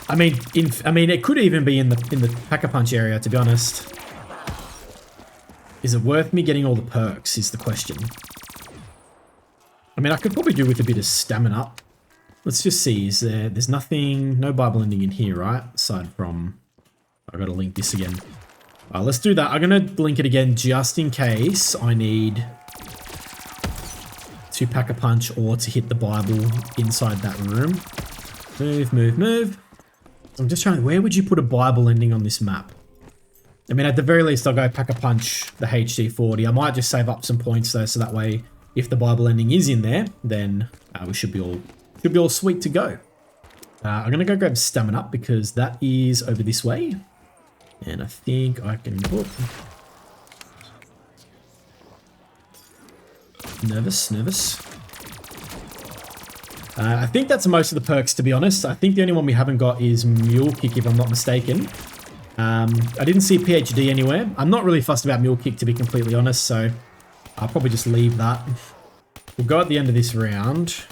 I mean, it could even be in the Pack-a-Punch area, to be honest. Is it worth me getting all the perks, is the question. I mean, I could probably do with a bit of stamina. Let's just see, there's nothing, no Bible ending in here, right? Aside from, I gotta link this again. Let's do that. I'm gonna link it again just in case I need to Pack-a-Punch or to hit the Bible inside that room. Move, move, move. I'm just trying, where would you put a Bible ending on this map? I mean, at the very least, I'll go Pack-a-Punch the HD40. I might just save up some points though, so that way, if the Bible ending is in there, then we should be all sweet to go. I'm gonna go grab Stamina Up because that is over this way, and I think I can. Oh. Nervous. I think that's most of the perks, to be honest. I think the only one we haven't got is Mule Kick, if I'm not mistaken. I didn't see PhD anywhere. I'm not really fussed about Mule Kick, to be completely honest, so I'll probably just leave that. We'll go at the end of this round.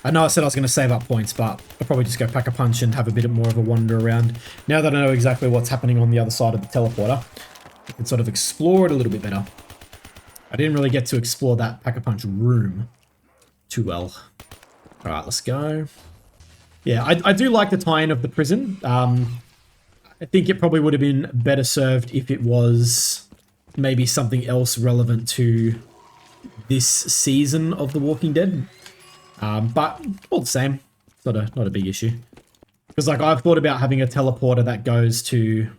I know I said I was going to save up points, but I'll probably just go Pack-a-Punch and have a bit more of a wander around. Now that I know exactly what's happening on the other side of the teleporter, I can sort of explore it a little bit better. I didn't really get to explore that Pack-a-Punch room too well. All right, let's go. Yeah, I do like the tie-in of the prison. I think it probably would have been better served if it was maybe something else relevant to this season of The Walking Dead. But all the same, not a big issue. Because like I've thought about having a teleporter that goes to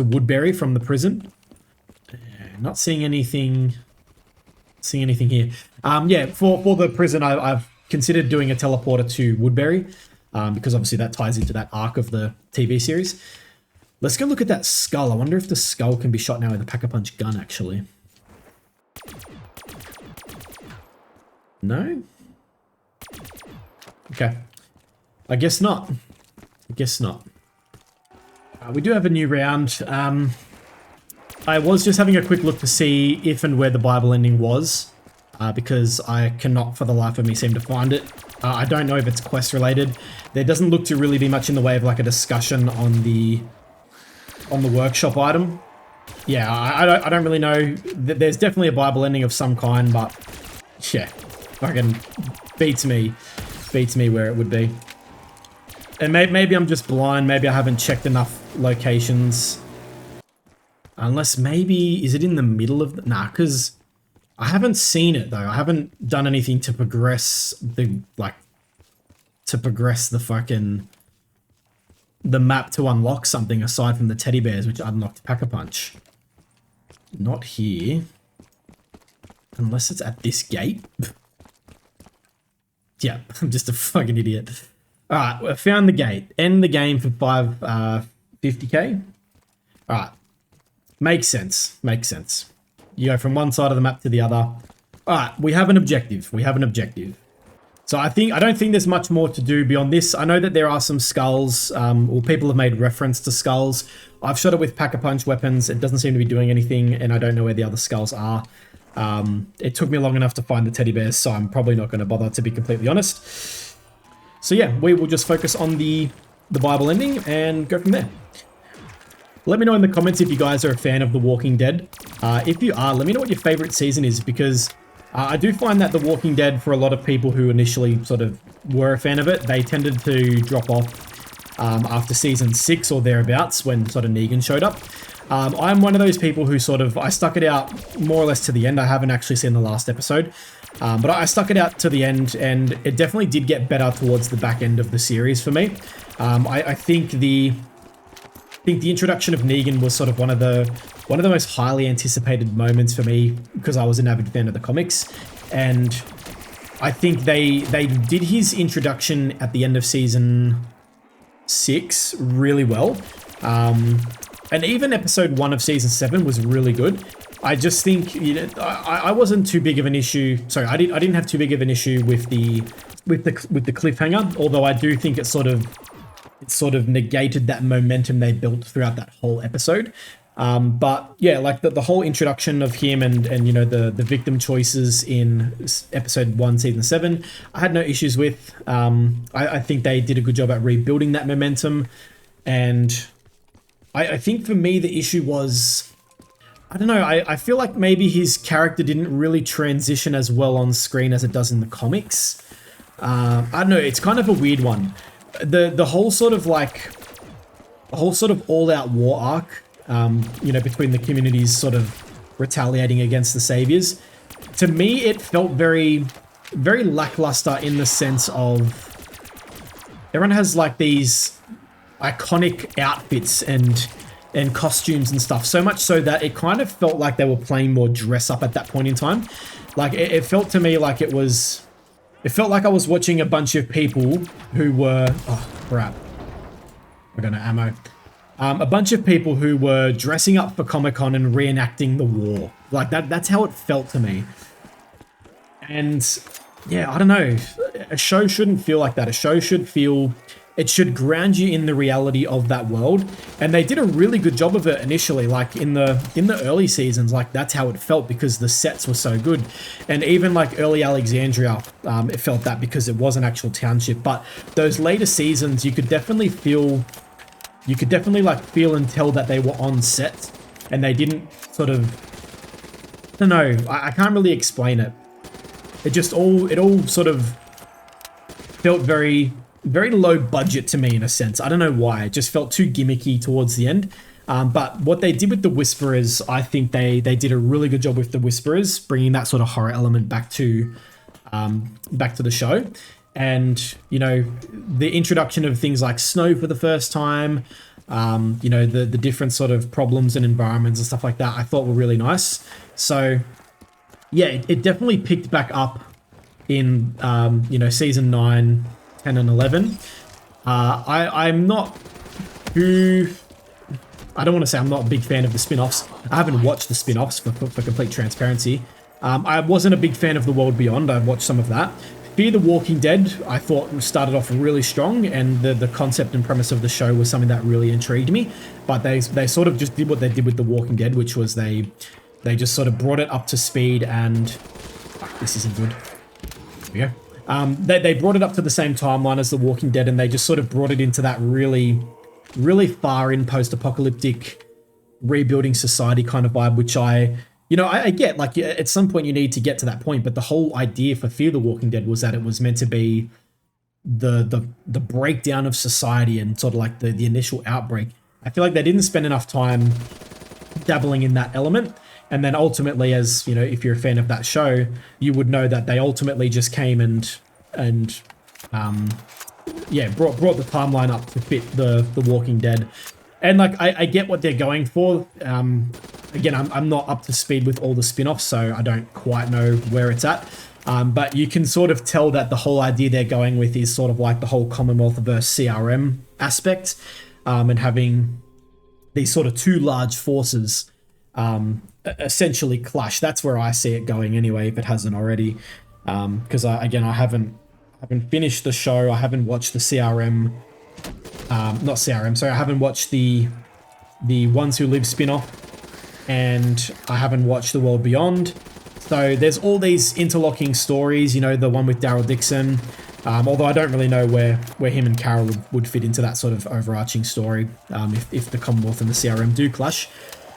Woodbury from the prison. Not seeing anything here. Yeah, for the prison, I've considered doing a teleporter to Woodbury. Because obviously that ties into that arc of the TV series. Let's go look at that skull. I wonder if the skull can be shot now with a Pack-a-Punch gun, actually. No? Okay. I guess not. We do have a new round. I was just having a quick look to see if and where the Bible ending was. Because I cannot for the life of me seem to find it. I don't know if it's quest related. There doesn't look to really be much in the way of like a discussion on the workshop item. Yeah, I don't really know. There's definitely a Bible ending of some kind, but yeah, fucking beats me where it would be. And maybe I'm just blind. Maybe I haven't checked enough locations. Unless maybe, is it in the middle of the... Nah, because I haven't seen it though. I haven't done anything to progress the map to unlock something aside from the teddy bears, which unlocked Pack-a-Punch. Not here. Unless it's at this gate. Yeah, I'm just a fucking idiot. Alright, I found the gate. End the game for 50k. Alright. Makes sense. You go from one side of the map to the other. Alright, we have an objective. So I don't think there's much more to do beyond this. I know that there are some skulls, or people have made reference to skulls. I've shot it with Pack-a-Punch weapons. It doesn't seem to be doing anything, and I don't know where the other skulls are. It took me long enough to find the teddy bears, so I'm probably not going to bother, to be completely honest. So yeah, we will just focus on the Bible ending and go from there. Let me know in the comments if you guys are a fan of The Walking Dead. If you are, let me know what your favorite season is, because I do find that The Walking Dead, for a lot of people who initially sort of were a fan of it, they tended to drop off after season 6 or thereabouts when sort of Negan showed up. I'm one of those people who I stuck it out more or less to the end. I haven't actually seen the last episode, but I stuck it out to the end, and it definitely did get better towards the back end of the series for me. I think the introduction of Negan was sort of one of the most highly anticipated moments for me, because I was an avid fan of the comics, and I think they did his introduction at the end of season 6 really well. And even episode 1 of season 7 was really good. I just think, I wasn't too big of an issue. Sorry, I didn't have too big of an issue with the cliffhanger, although I do think it sort of negated that momentum they built throughout that whole episode. But yeah, like the whole introduction of him and the victim choices in episode 1, season 7, I had no issues with. I think they did a good job at rebuilding that momentum. And I think for me, the issue was, I don't know, I feel like maybe his character didn't really transition as well on screen as it does in the comics. I don't know, it's kind of a weird one. The whole sort of all-out war arc, between the communities sort of retaliating against the saviors, to me it felt very, very lackluster, in the sense of everyone has like these iconic outfits and costumes and stuff, so much so that it kind of felt like they were playing more dress up at that point in time. Like it felt to me like it felt like I was watching a bunch of people who were, oh crap, we're gonna ammo. A bunch of people who were dressing up for Comic-Con and reenacting the war. Like that's how it felt to me. And yeah, I don't know. A show shouldn't feel like that. A show should feel, it should ground you in the reality of that world. And they did a really good job of it initially. Like in the early seasons, like that's how it felt because the sets were so good. And even like early Alexandria, it felt that because it was an actual township. But those later seasons, you could definitely like feel and tell that they were on set and they didn't sort of, I don't know, I can't really explain it. It all sort of felt very, very low budget to me in a sense. I don't know why. It just felt too gimmicky towards the end. But what they did with the Whisperers, I think they did a really good job with the Whisperers, bringing that sort of horror element back to the show. And, you know, the introduction of things like snow for the first time, you know, the different sort of problems and environments and stuff like that, I thought were really nice. So, yeah, it definitely picked back up in, you know, season 9, 10, and 11. I'm not too... I don't want to say I'm not a big fan of the spin-offs. I haven't watched the spin-offs for complete transparency. I wasn't a big fan of The World Beyond. I've watched some of that. Fear the Walking Dead, I thought started off really strong, and the concept and premise of the show was something that really intrigued me. But they sort of just did what they did with The Walking Dead, which was they just sort of brought it up to speed and... Fuck, this isn't good. There we go. They brought it up to the same timeline as The Walking Dead, and they just sort of brought it into that really, really far in post-apocalyptic rebuilding society kind of vibe, which I get, like, at some point you need to get to that point, but the whole idea for Fear the Walking Dead was that it was meant to be the breakdown of society and sort of like the initial outbreak. I feel like they didn't spend enough time dabbling in that element. And then ultimately, as you know, if you're a fan of that show, you would know that they ultimately just came and brought the timeline up to fit the Walking Dead. And like, I get what they're going for. Again, I'm not up to speed with all the spin-offs, so I don't quite know where it's at. But you can sort of tell that the whole idea they're going with is sort of like the whole Commonwealth versus CRM aspect, and having these sort of two large forces essentially clash. That's where I see it going anyway, if it hasn't already. Because I haven't finished the show. I haven't watched the CRM. Not CRM, sorry. I haven't watched the Ones Who Live spin-off, and I haven't watched The World Beyond. So there's all these interlocking stories, you know, the one with Daryl Dixon, although I don't really know where him and Carol would fit into that sort of overarching story, if the Commonwealth and the CRM do clash.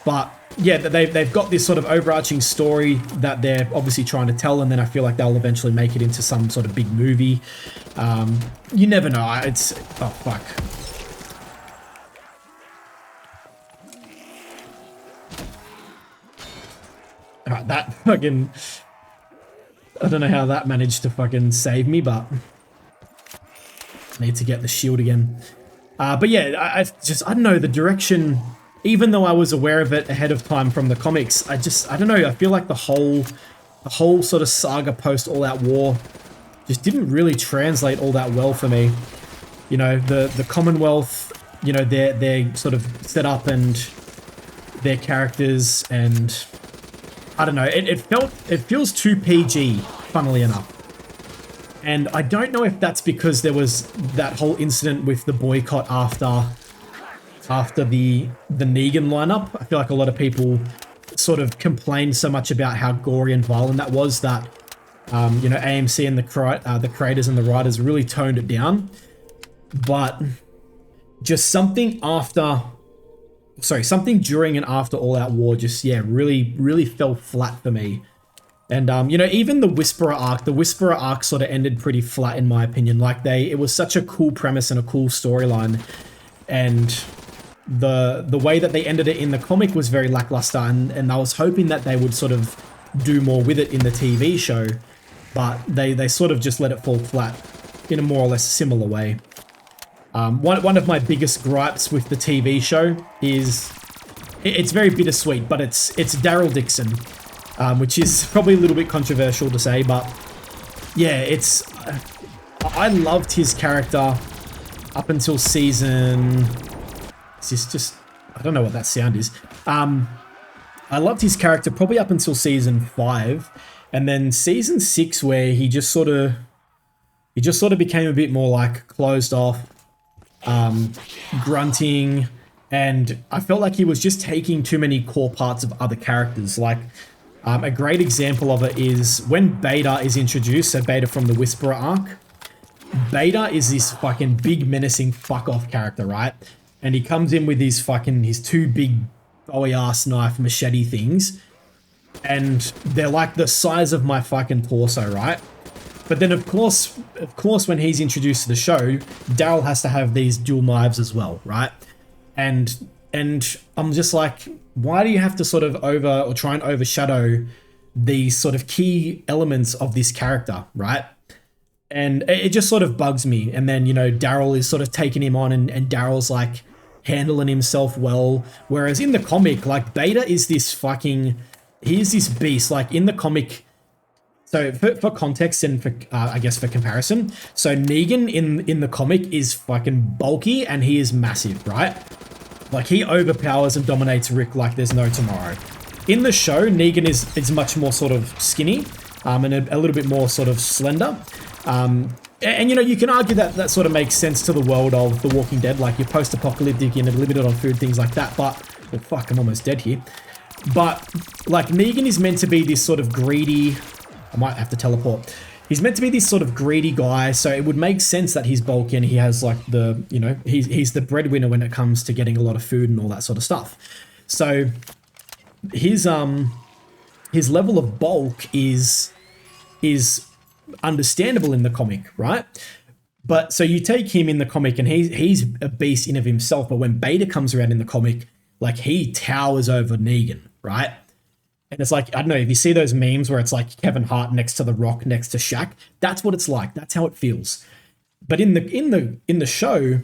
But yeah, they've got this sort of overarching story that they're obviously trying to tell, and then I feel like they'll eventually make it into some sort of big movie. You never know. It's... Oh, fuck. Alright, that fucking... I don't know how that managed to fucking save me, but... I need to get the shield again. But yeah, I don't know, the direction... Even though I was aware of it ahead of time from the comics, I don't know, I feel like the whole sort of saga post All Out War just didn't really translate all that well for me. You know, the Commonwealth, you know, their sort of setup and their characters, and I don't know, it feels too PG, funnily enough. And I don't know if that's because there was that whole incident with the boycott after the Negan lineup. I feel like a lot of people sort of complained so much about how gory and violent that was that, you know, AMC and the creators and the writers really toned it down. But just something during and after All Out War just, yeah, really, really fell flat for me. And, you know, even the Whisperer arc sort of ended pretty flat in my opinion. Like it was such a cool premise and a cool storyline. And the way that they ended it in the comic was very lackluster, and I was hoping that they would sort of do more with it in the TV show, but they sort of just let it fall flat in a more or less similar way. One of my biggest gripes with the TV show is it's very bittersweet, but it's Daryl Dixon, which is probably a little bit controversial to say, but yeah, I loved his character up until season. Is this just? I don't know what that sound is. I loved his character probably up until season 5, and then season 6 where he just sort of became a bit more like closed off, grunting, and I felt like he was just taking too many core parts of other characters. Like a great example of it is when Beta is introduced, so Beta from the Whisperer arc. Beta is this fucking big menacing fuck off character, right? And he comes in with his 2 big bowie ass knife machete things, and they're like the size of my fucking torso, right? But then of course when he's introduced to the show, Daryl has to have these dual knives as well, right? And I'm just like, why do you have to sort of try and overshadow these sort of key elements of this character, right? And it just sort of bugs me. And then, you know, Daryl is sort of taking him on, and Daryl's like handling himself well. Whereas in the comic, like Beta is this he's this beast. Like in the comic, so for context and for, I guess for comparison, so Negan in the comic is fucking bulky and he is massive, right? Like he overpowers and dominates Rick like there's no tomorrow. In the show, Negan is much more sort of skinny, and a little bit more sort of slender. And you know, you can argue that sort of makes sense to the world of The Walking Dead, like you're post-apocalyptic and limited on food, things like that, but, well, fuck, I'm almost dead here. But, like, Negan is meant to be this sort of greedy, I might have to teleport. He's meant to be this sort of greedy guy, so it would make sense that he's bulky and he has, like, he's the breadwinner when it comes to getting a lot of food and all that sort of stuff. So, his level of bulk is understandable in the comic, right? But so you take him in the comic and he's a beast in of himself, but when Beta comes around in the comic, like he towers over Negan, right? And it's like, I don't know, if you see those memes where it's like Kevin Hart next to The Rock next to Shaq, that's what it's like. That's how it feels. But in the show,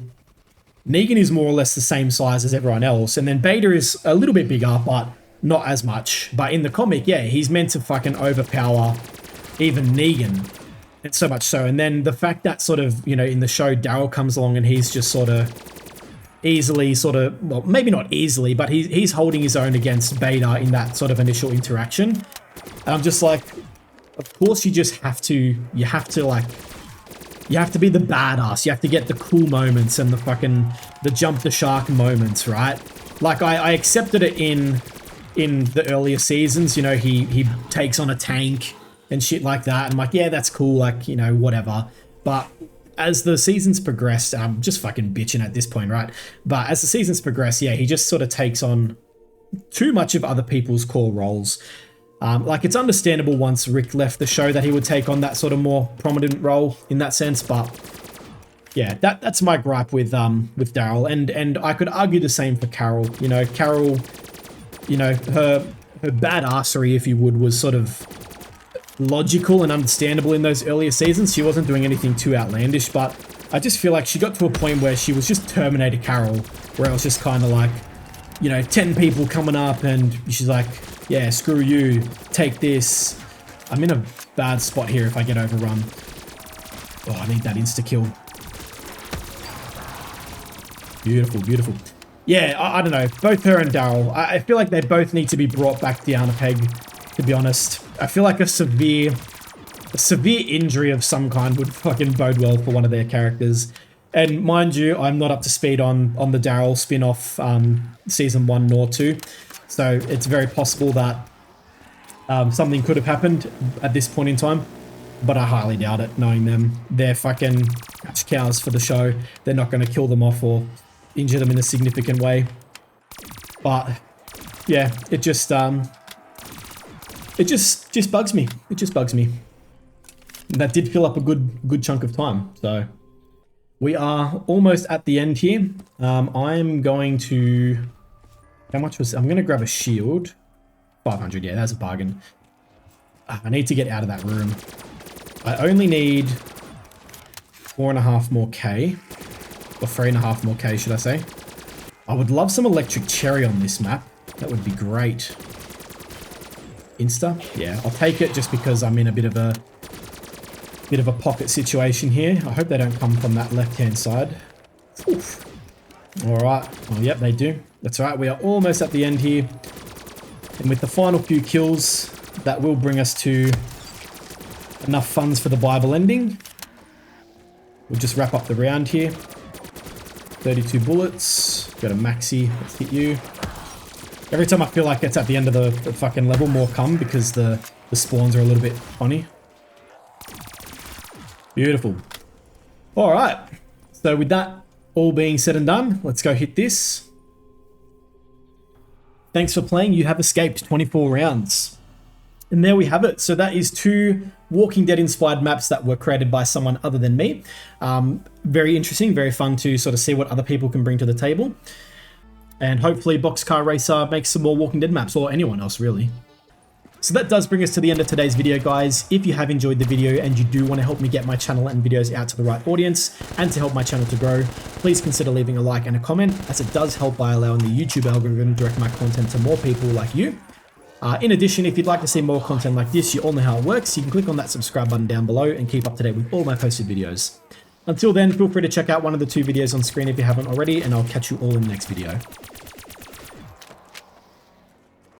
Negan is more or less the same size as everyone else, and then Beta is a little bit bigger, but not as much. But in the comic, yeah, he's meant to fucking overpower even Negan, and so much so. And then the fact that sort of, you know, in the show, Daryl comes along and he's just sort of easily well, maybe not easily, but he's holding his own against Beta in that sort of initial interaction. And I'm just like, of course you have to be the badass. You have to get the cool moments and the jump the shark moments, right? Like I accepted it in the earlier seasons, you know, he takes on a tank and shit like that. I'm like, yeah, that's cool, like, you know, whatever. But as the seasons progressed, I'm just fucking bitching at this point, right? But as the seasons progress, yeah, he just sort of takes on too much of other people's core roles. Like, it's understandable once Rick left the show that he would take on that sort of more prominent role in that sense, but yeah, that's my gripe with Daryl. And I could argue the same for Carol. You know, Carol, you know, her badassery, if you would, was sort of logical and understandable in those earlier seasons. She wasn't doing anything too outlandish, but I just feel like she got to a point where she was just Terminator Carol, where it was just kind of like, you know, 10 people coming up and she's like, yeah, screw you, take this. I'm in a bad spot here if I get overrun. Oh, I need that insta-kill. Beautiful, beautiful. Yeah, I don't know. Both her and Daryl, I feel like they both need to be brought back down a peg, to be honest. I feel like a severe injury of some kind would fucking bode well for one of their characters. And mind you, I'm not up to speed on the Daryl spin-off season 1 nor 2. So it's very possible that something could have happened at this point in time. But I highly doubt it, knowing them. They're fucking cash cows for the show. They're not going to kill them off or injure them in a significant way. But yeah, it just bugs me. It just bugs me. And that did fill up a good chunk of time. So we are almost at the end here. I'm going to... How much was... I'm going to grab a shield. 500, yeah, that's a bargain. I need to get out of that room. I only need 4.5 more K. Or 3.5 more K, should I say. I would love some electric cherry on this map. That would be great. Insta? Yeah, I'll take it just because I'm in a bit of a pocket situation here. I hope they don't come from that left-hand side. Oof. All right. Oh, yep, they do. That's right. We are almost at the end here. And with the final few kills, that will bring us to enough funds for the Bible ending. We'll just wrap up the round here. 32 bullets. Got a maxi. Let's hit you. Every time I feel like it's at the end of the fucking level, more come because the spawns are a little bit funny. Beautiful. All right. So with that all being said and done, let's go hit this. Thanks for playing. You have escaped 24 rounds. And there we have it. So that is 2 Walking Dead inspired maps that were created by someone other than me. Very interesting, very fun to sort of see what other people can bring to the table. And hopefully Boxcar Racer makes some more Walking Dead maps, or anyone else really. So that does bring us to the end of today's video, guys. If you have enjoyed the video and you do want to help me get my channel and videos out to the right audience and to help my channel to grow, please consider leaving a like and a comment, as it does help by allowing the YouTube algorithm to direct my content to more people like you. In addition, if you'd like to see more content like this, you all know how it works. You can click on that subscribe button down below and keep up to date with all my posted videos. Until then, feel free to check out one of the 2 videos on screen if you haven't already, and I'll catch you all in the next video.